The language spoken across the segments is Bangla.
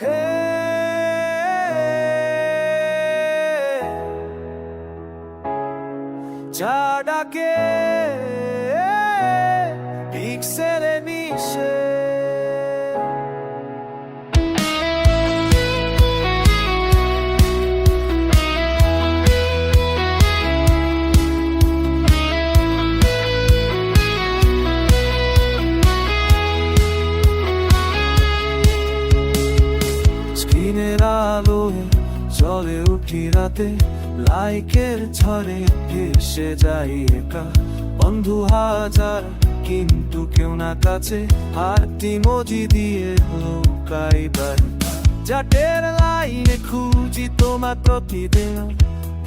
হে যা ডাকে পিক্সেলে মিশে স্ক্রিনের আলোয় চলে উঠি রাতে, লাইকের ঝড়ে ভেসে যাই একা। বন্ধু হাজার কিন্তু কেউ না কাছে, আর ইমোজি দিয়ে লুকাই বার্তা। চ্যাটের লাইনে খুঁজি তোমার প্রতিদিন,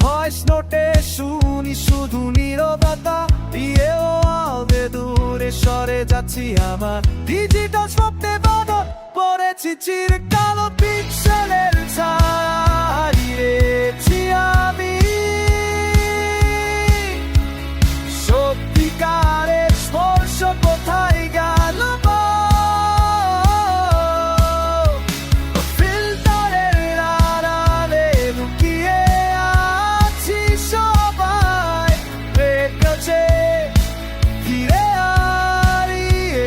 ভয়েস নোটে শুনি শুধু নীরবতা। দিয়েও আবে দূরে সরে যাচ্ছি আমার ডিজিটাল স্বপ্নে বদল পড়েছি চিরকালো পিক্সেলের ছাড়িয়েছি আমি। সত্যিকারের স্পর্শ কোথায় গেল? ফিল্টারের আড়ালে লুকিয়ে আছি সবাই, রেখেছে ফিরে হারিয়ে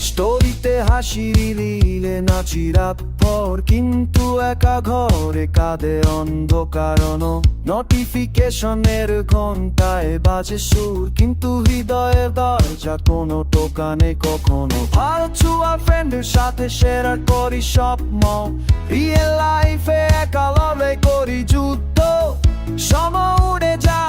স্টোরিতে হাসি দিলে নাচি রাত পর, কিন্তু একা ঘরে কাঁদে অন্ধকার। নোটিফিকেশনের ঘন্টায় বাজে সুর, কিন্তু হৃদয়ের দরজা কোনো টোকা নেই কখনো। ভালো ছুয়া ফ্রেন্ডের সাথে শেয়ার করি স্বপ্ন, রিয়েল লাইফে একা লড়াই করি যুদ্ধ। সময় উড়ে যা